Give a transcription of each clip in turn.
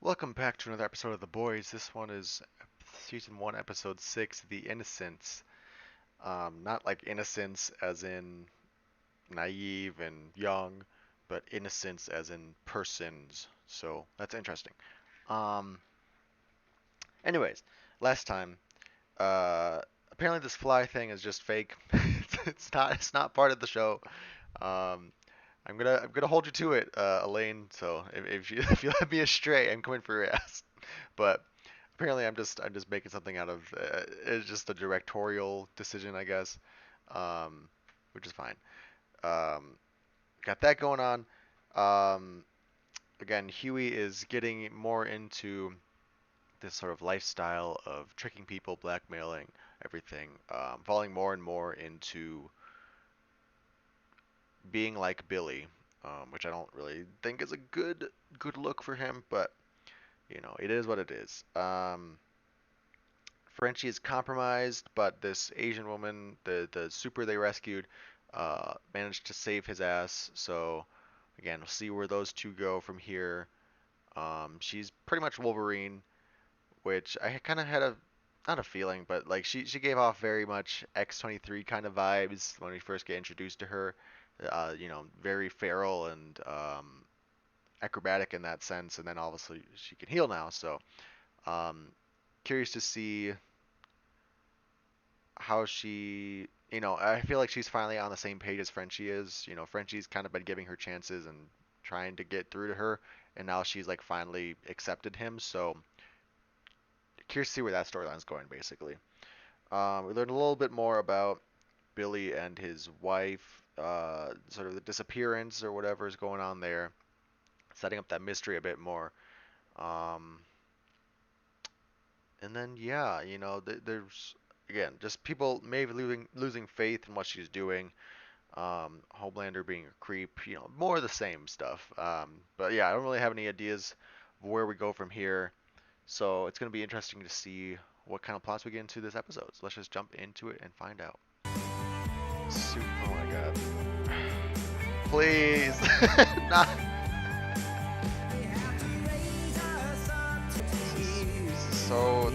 Welcome back to another episode of The Boys. This one is season 1, episode 6, The Innocents. Not like innocence as in naive and young, but innocence as in persons. So that's interesting. Um, anyways, last time, uh, apparently this fly thing is just fake. It's not part of the show. Um, I'm gonna hold you to it, Elaine. So if you if you let me astray, I'm coming for your ass. But apparently, I'm just making something out of it's just a directorial decision, I guess, um, which is fine. Um, got that going on. Um, Again, Huey is getting more into this sort of lifestyle of tricking people, blackmailing everything, falling more and more into being like Billy, which I don't really think is a good look for him, but it is what it is. Frenchie is compromised, but this Asian woman, the super they rescued, managed to save his ass. So again, we'll see where those two go from here. She's pretty much Wolverine, which I kind of had a not a feeling, but like she gave off very much X-23 kind of vibes when we first get introduced to her. Very feral and acrobatic in that sense, and then obviously she can heal now. So um, curious to see how I feel like she's finally on the same page as Frenchie is. Frenchie's kind of been giving her chances and trying to get through to her, and now she's like finally accepted him. So curious to see where that storyline's going, basically. We learned a little bit more about Billy and his wife, sort of the disappearance or whatever is going on there, setting up that mystery a bit more. Um, and then yeah, there's again just people maybe losing faith in what she's doing. Homelander being a creep, more of the same stuff. But yeah, I don't really have any ideas of where we go from here. So it's going to be interesting to see what kind of plots we get into this episode. So let's just jump into it and find out. Oh my god. Please. Not. This is so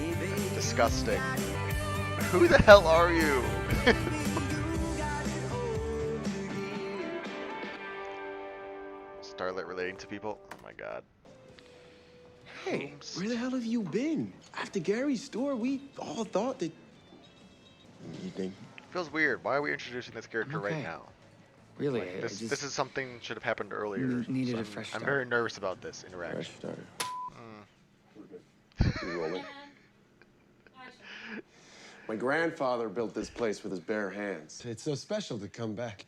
disgusting. Who the hell are you? Starlet relating to people? Oh my god. Hey, where the hell have you been? After Gary's store, we all thought that... You think? Feels weird. Why are we introducing this I'm character right okay. now? Really, Like I this is something should have happened earlier. needed So a fresh I'm start. very nervous about this Fresh interaction. start. Mm. You rolling? My grandfather built this place with his bare hands. It's so special to come back.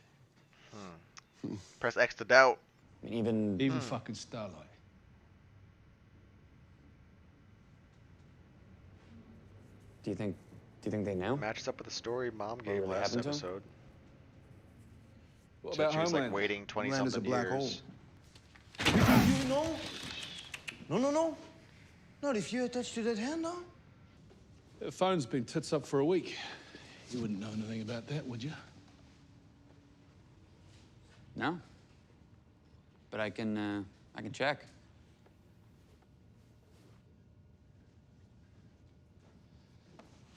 Press X to doubt. Even Fucking Starlight. do you think they know? Matches up with the story Mom gave really last happened to him? episode. What So about she was like Homeland? waiting 20 Homeland is a something black years. You know? No. Not if you attached to that hand, no? The phone's been tits up for a week. You wouldn't know anything about that, would you? No. But I can check.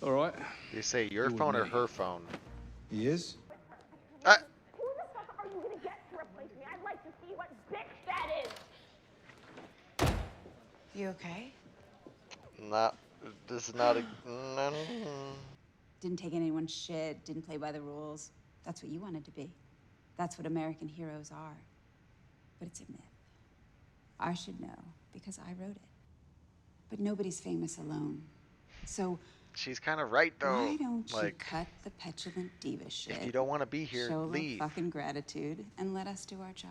All right. Do you say your You phone or and me. her phone? He is? Uh, Who the fuck are you gonna get to replace me? I'd like to see what bitch that is. You okay? not. This is not a. No. Didn't take anyone's shit, didn't play by the rules. That's what you wanted to be. That's what American heroes are. But it's a myth. I should know because I wrote it. But nobody's famous alone. So She's kind of right though. why don't you Like, cut the petulant diva shit? if you don't want to be here, show a little leave. fucking gratitude and let us do our job.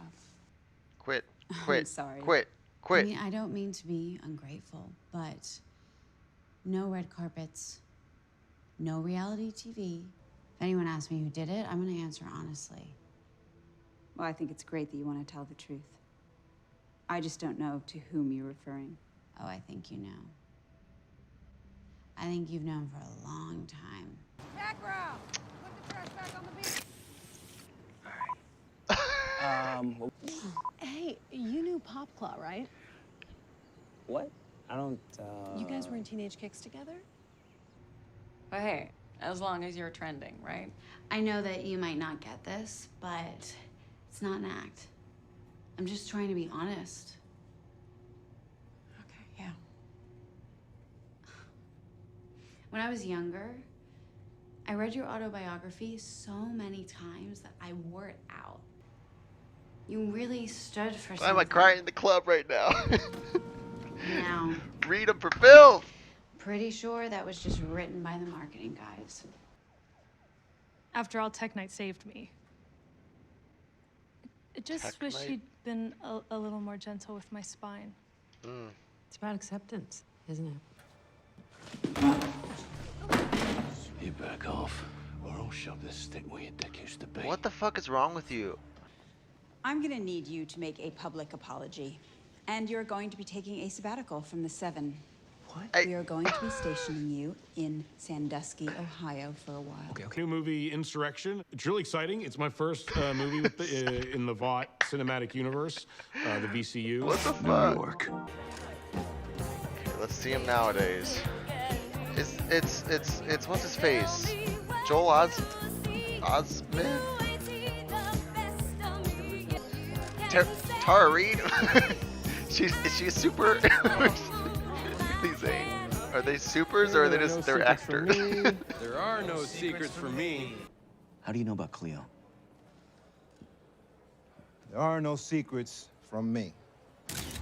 Quit. I'm Quit. sorry. Quit. I Quit. mean, I don't mean to be ungrateful, but no red carpets, no reality TV. If anyone asks me who did it, I'm going to answer honestly. Well, I think it's great that you want to tell the truth. I just don't know to whom you're referring. Oh, I think you know. I think you've known for a long time. Background. Put the trash back on the beach. Hey, you knew Popclaw, right? What? I don't, You guys were in Teenage Kicks together? But hey, as long as you're trending, right? I know that you might not get this, but it's not an act. I'm just trying to be honest. Okay, yeah. When I was younger, I read your autobiography so many times that I wore it out. You really stood for something. I'm like crying in the club right now. Now, Read them for filth. pretty sure that was just written by the marketing guys. After all, Tech Knight saved me. I just Tech wish Knight? he'd been a little more gentle with my spine. It's about acceptance, isn't it? You back off, or I'll shove this stick where your dick used to be. What the fuck is wrong with you? I'm gonna need you to make a public apology. And you're going to be taking a sabbatical from the Seven. What? We are going to be stationing you in Sandusky, Ohio for a while. New movie, Insurrection. It's really exciting. It's my first movie with the, in the Vought cinematic universe, the VCU. What the fuck? Okay, let's see him nowadays. It's what's his face? Joel Osment? Tara Reid? Is she a super? Are they supers or are they just they're actors? There are no secrets for me. How do you know about Cleo? There are no secrets from me.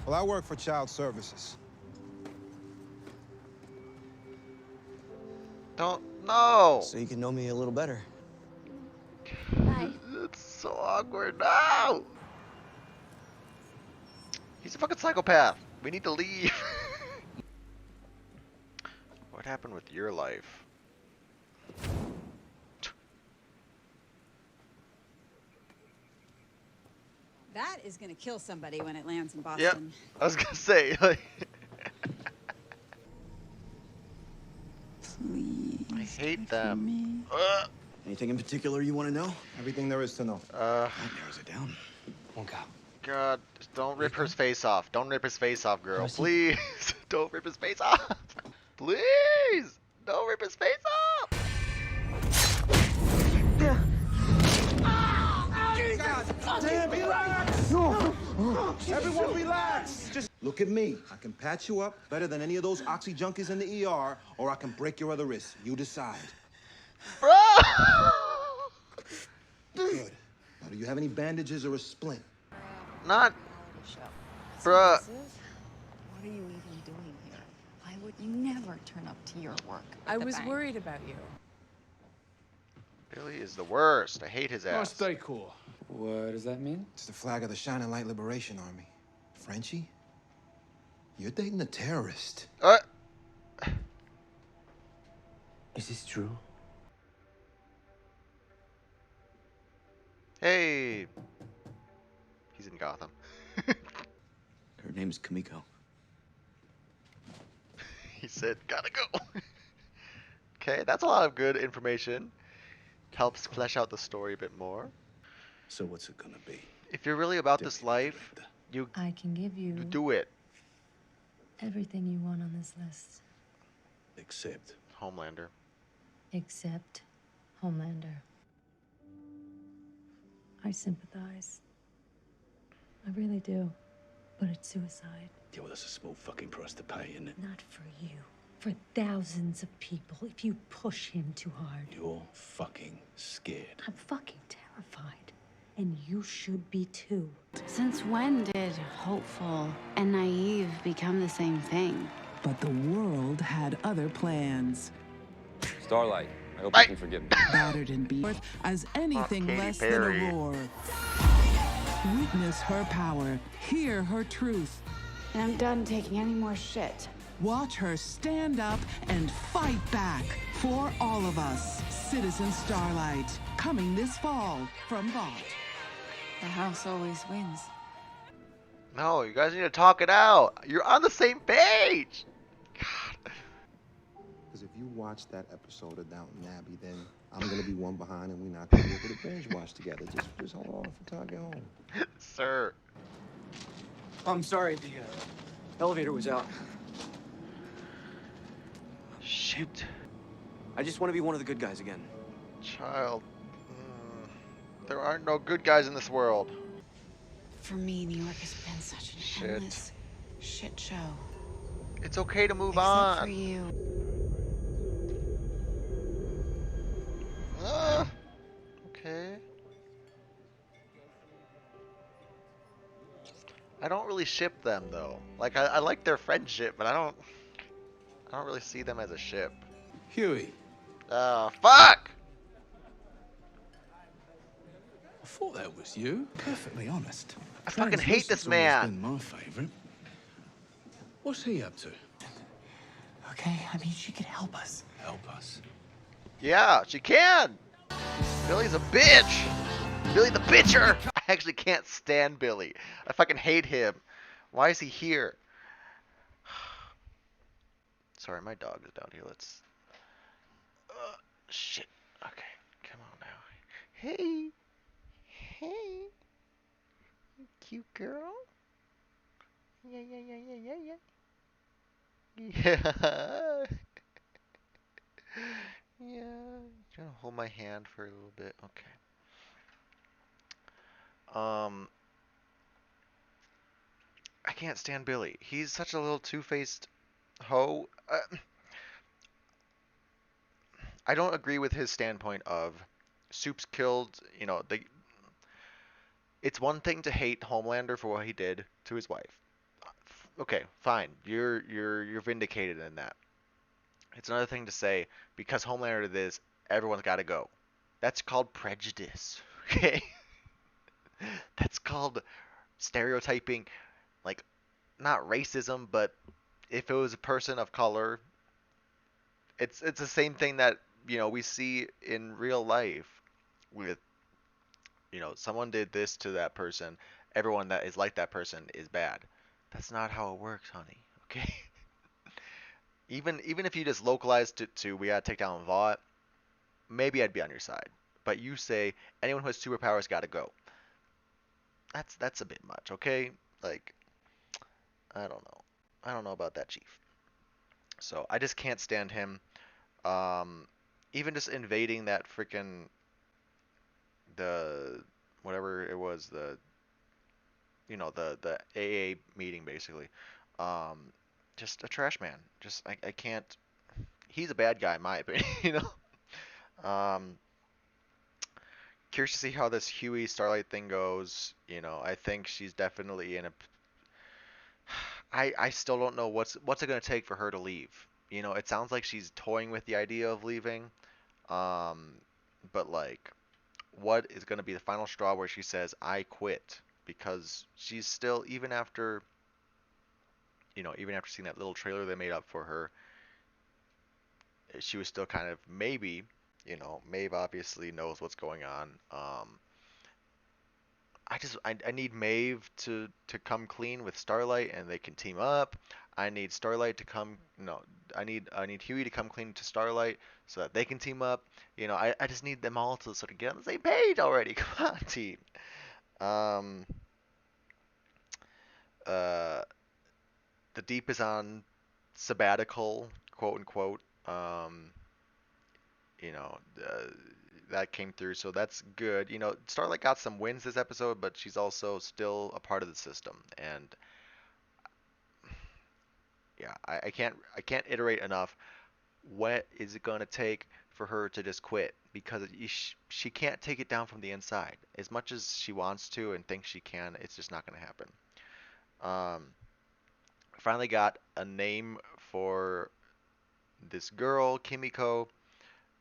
Well, I work for Child Services. Don't no. So you can know me a little better. It's so awkward. No. He's a fucking psychopath. We need to leave. What happened with your life? That is gonna kill somebody when it lands in Yep. Boston. I was gonna say like. I hate them. Anything in particular you want to know? Everything there is to know. That narrows it down. One go. God, just don't rip his face off. Don't rip his face off, girl. Please. Don't rip his face off. Please. Don't rip his face off. God damn, relax! No! Everyone relax! Just look at me. I can patch you up better than any of those oxy junkies in the ER, or I can break your other wrist. You decide. Bro! Good. Now, do you have any bandages or a splint? Not. Bruh. What are you even doing here? Why would you never turn up to your work? I was worried about you. Billy is the worst. I hate his Oh, ass. stay cool. What does that mean? It's the flag of the Shining Light Liberation Army. Frenchie? You're dating a terrorist. Is this true? Hey. He's in Gotham. Her name's Kamiko. He said, gotta go. Okay, that's a lot of good information. Helps flesh out the story a bit more. So what's it gonna be? If you're really about this life, you I can give you do it. everything you want on this list, Except Homelander. except Homelander. I sympathize. I really do. But it's suicide. Yeah, well, that's a small fucking price to pay, isn't it? Not for you. For thousands of people if you push him too hard. You're fucking scared. I'm fucking terrified. And you should be too. Since when did hopeful and naive become the same thing? But the world had other plans. Starlight, I hope you can forgive me. Battered and beat as anything Katy less Perry. than a roar. Witness her power, hear her truth. And I'm done taking any more shit. Watch her stand up and fight back for all of us. Citizen Starlight, coming this fall from Vought. The house always wins. No, you guys need to talk it out. You're on the same page. Because if you watch that episode of Downton Abbey, then I'm gonna be one behind, and we're not gonna be able to binge watch together. Just hold off until I get home. Sir. I'm sorry, the elevator was out. Shit. I just want to be one of the good guys again. Child. There aren't no good guys in this world. For me, New York has been such an endless shit show. It's okay to move Except on. for you. Okay. I don't really ship them though. Like I like their friendship, but I don't really see them as a ship. Huey. Fuck! I thought that was you. Perfectly honest. I fucking hate this man. Been my favorite. What's he up to? Okay, I mean, she could help us. Help us. Yeah, she can. Billy's a bitch. Billy the bitcher. I actually can't stand Billy. I fucking hate him. Why is he here? Sorry, my dog is down here. Let's. Shit. Okay, come on now. Hey. Hey. Cute girl. Yeah. Yeah. Yeah. Trying to hold my hand for a little bit. Okay. I can't stand Billy. He's such a little two-faced hoe. I don't agree with his standpoint of Soup's killed, you know, it's one thing to hate Homelander for what he did to his wife. Okay, fine. You're vindicated in that. It's another thing to say because Homelander did this, everyone's got to go. That's called prejudice. Okay? That's called stereotyping, like not racism, but if it was a person of color, it's the same thing that, you know, we see in real life with, you know, someone did this to that person, everyone that is like that person is bad. That's not how it works, honey. Okay? Even if you just localized it to we gotta take down Vought, maybe I'd be on your side. But you say anyone who has superpowers gotta go. That's a bit much, okay? Like, I don't know. I don't know about that, Chief. So I just can't stand him. Even just invading that freaking the whatever it was, the you know, the AA meeting basically. Just a trash man. Just I can't. He's a bad guy in my opinion. You know. Curious to see how this Huey Starlight thing goes. You know, I think she's definitely in a. I still don't know what's it gonna take for her to leave. You know, it sounds like she's toying with the idea of leaving. But like, what is gonna be the final straw where she says I quit? Because she's still, even after, you know, even after seeing that little trailer they made up for her, she was still kind of maybe, you know, Maeve obviously knows what's going on. I need Maeve to come clean with Starlight and they can team up. I need Starlight to come, no, I need Huey to come clean to Starlight so that they can team up. You know, I just need them all to sort of get on the same page already. Come on, team. The Deep is on sabbatical, quote unquote. You know, that came through, so that's good. You know, Starlight got some wins this episode, but she's also still a part of the system, and yeah, I can't iterate enough. What is it gonna take for her to just quit? Because she can't take it down from the inside. As much as she wants to and thinks she can, it's just not gonna happen. Finally got a name for this girl, Kimiko.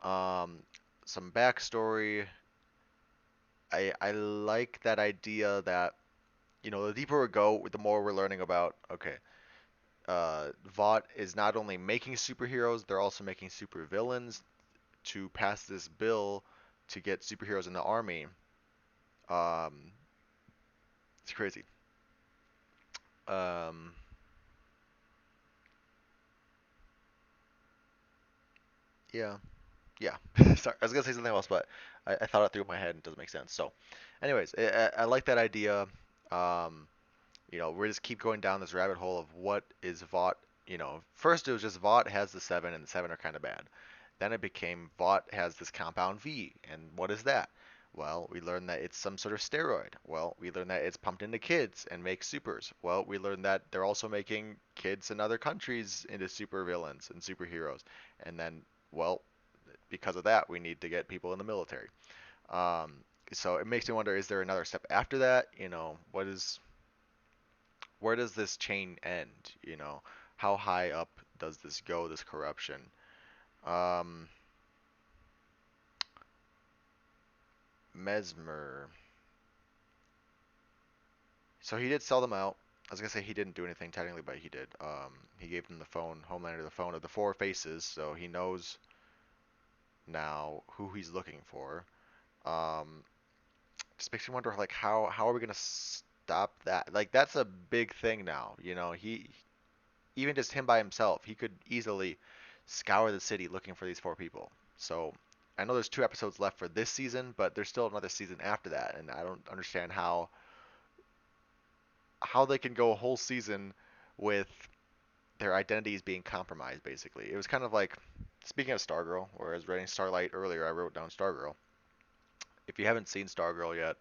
Some backstory. I like that idea that, you know, the deeper we go, the more we're learning about, okay, Vought is not only making superheroes, they're also making supervillains to pass this bill to get superheroes in the army. It's crazy. Yeah. Yeah. Sorry, I was gonna say something else, but I thought it through my head and it doesn't make sense. So, anyways, I like that idea. You know, we just keep going down this rabbit hole of what is Vought, You know, first it was just Vought has the 7 and the 7 are kind of bad. Then it became Vought has this compound V, and what is that? Well, we learned that it's some sort of steroid. Well, we learned that it's pumped into kids and makes supers. Well, we learned that they're also making kids in other countries into super villains and superheroes. And then, well, because of that, we need to get people in the military. Um, so it makes me wonder, is there another step after that? You know, where does this chain end? You know, how high up does this go, this corruption? Um, Mesmer. So he did sell them out. I was gonna say he didn't do anything technically, but he did. He gave them the phone, Homelander the phone of the 4 faces, so he knows now who he's looking for. Um, just makes me wonder, like, how are we gonna stop that? Like, that's a big thing now. You know, even just him by himself, he could easily scour the city looking for these 4 people. So I know there's 2 episodes left for this season, but there's still another season after that, and I don't understand how they can go a whole season with their identities being compromised. Basically, it was kind of like, speaking of Stargirl, where I was writing Starlight earlier, I wrote down Stargirl. If you haven't seen Stargirl yet,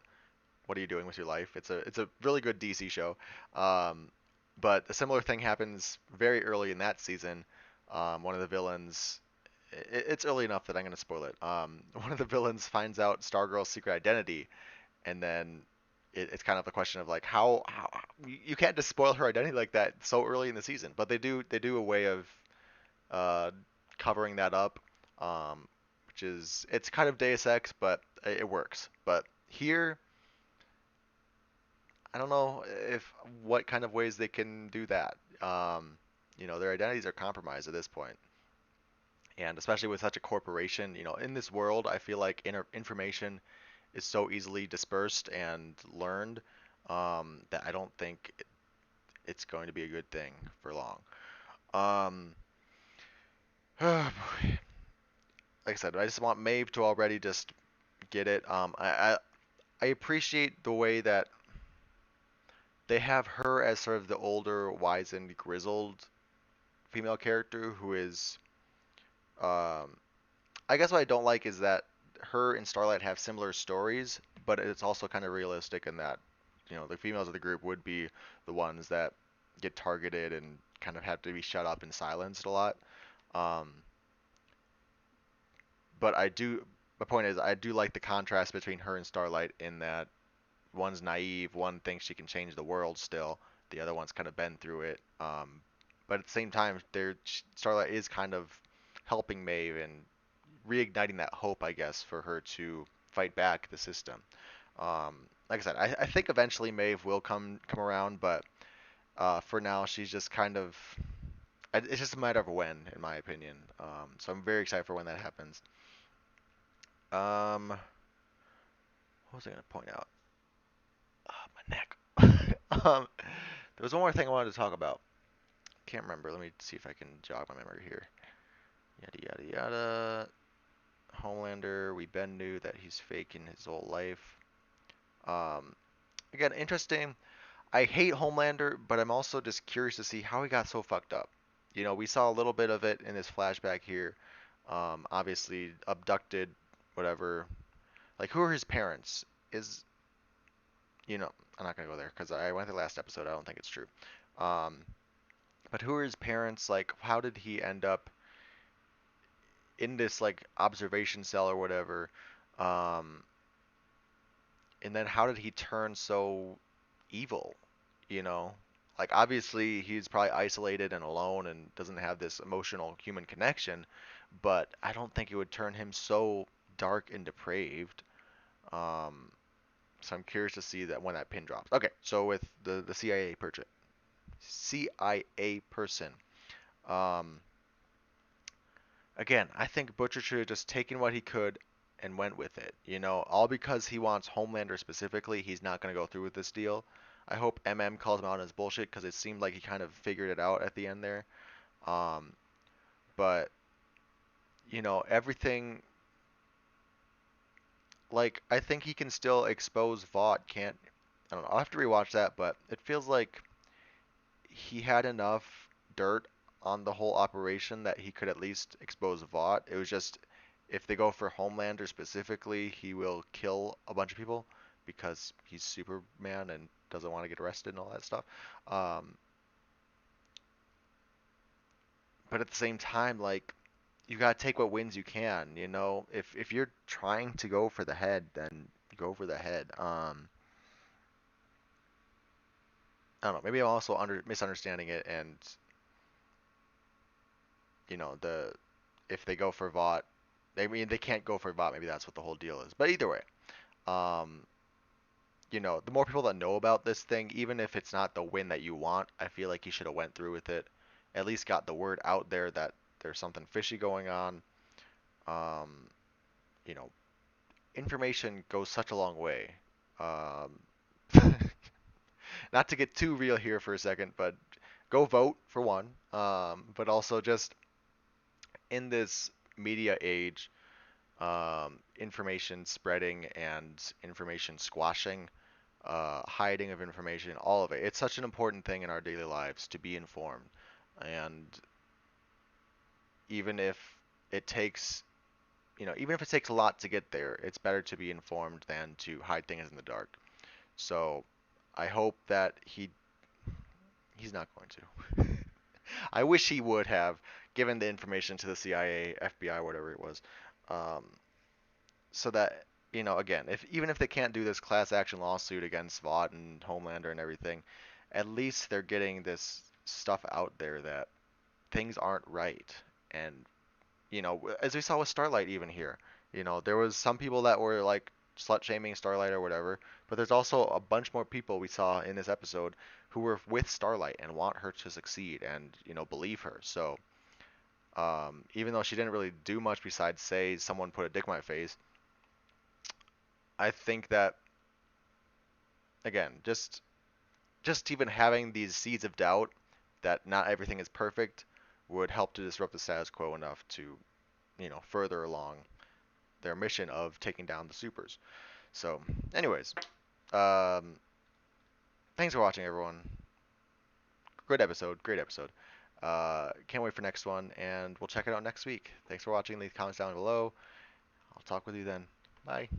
what are you doing with your life? It's a really good DC show. But a similar thing happens very early in that season. One of the villains, it's early enough that I'm going to spoil it. One of the villains finds out Stargirl's secret identity, and then it's kind of a question of like, how you can't just spoil her identity like that so early in the season. But they do a way of covering that up, which is, it's kind of Deus Ex, but it works. But here, I don't know if what kind of ways they can do that. You know, their identities are compromised at this point, and especially with such a corporation. You know, in this world, I feel like information is so easily dispersed and learned, that I don't think it's going to be a good thing for long. Oh boy. Like I said, I just want Maeve to already just get it. I appreciate the way that they have her as sort of the older, wizened, grizzled female character who is, I guess what I don't like is that her and Starlight have similar stories, but it's also kind of realistic in that, you know, the females of the group would be the ones that get targeted and kind of have to be shut up and silenced a lot. Um, but my point is, I do like the contrast between her and Starlight in that one's naive, one thinks she can change the world still, the other one's kind of been through it. But at the same time, Starlight is kind of helping Maeve and reigniting that hope, I guess, for her to fight back the system. Like I said, I think eventually Maeve will come around, but for now she's just kind of, it's just a matter of when, in my opinion. So I'm very excited for when that happens. What was I gonna point out? My neck. There was one more thing I wanted to talk about. Can't remember. Let me see if I can jog my memory here. Yada yada yada. Homelander, we Ben knew that he's faking his whole life. Again, interesting. I hate Homelander, but I'm also just curious to see how he got so fucked up. You know, we saw a little bit of it in this flashback here. Obviously abducted, whatever. Like, who are his parents? You know, I'm not gonna go there because I went to the last episode. I don't think it's true. But who are his parents? Like, how did he end up in this, like, observation cell or whatever? And then how did he turn so evil? You know, like, obviously he's probably isolated and alone and doesn't have this emotional human connection, but I don't think it would turn him so dark and depraved. So I'm curious to see that when that pin drops. Okay, so with the CIA person. Again, I think Butcher should have just taken what he could and went with it. You know, all because he wants Homelander specifically, he's not going to go through with this deal. I hope MM calls him out as bullshit because it seemed like he kind of figured it out at the end there. But, you know, everything, like, I think he can still expose Vought. I don't know, I'll have to rewatch that, but it feels like he had enough dirt on the whole operation that he could at least expose Vought. It was just if they go for Homelander specifically, he will kill a bunch of people because he's Superman and doesn't want to get arrested and all that stuff. But at the same time, like, you gotta take what wins you can. You know, if you're trying to go for the head, then go for the head. I don't know. Maybe I'm also misunderstanding it, and you know, if they go for Vought, they can't go for Vought. Maybe that's what the whole deal is. But either way, you know, the more people that know about this thing, even if it's not the win that you want, I feel like you should have went through with it. At least got the word out there that there's something fishy going on. You know, information goes such a long way. Not to get too real here for a second, but go vote for one. But also just in this media age, information spreading and information squashing, hiding of information, all of it. It's such an important thing in our daily lives to be informed. And even if it takes, you know, even if it takes a lot to get there, it's better to be informed than to hide things in the dark. So I hope that he's not going to. I wish he would have given the information to the CIA, FBI, whatever it was, so that, you know, again, even if they can't do this class action lawsuit against Vought and Homelander and everything, at least they're getting this stuff out there that things aren't right. And, you know, as we saw with Starlight even here, you know, there was some people that were like slut shaming Starlight or whatever, but there's also a bunch more people we saw in this episode who were with Starlight and want her to succeed and, you know, believe her. So even though she didn't really do much besides say someone put a dick in my face, I think that, again, just even having these seeds of doubt that not everything is perfect would help to disrupt the status quo enough to, you know, further along their mission of taking down the supers. So, anyways, thanks for watching, everyone. Good episode, great episode. Can't wait for next one, and we'll check it out next week. Thanks for watching. Leave comments down below. I'll talk with you then. Bye.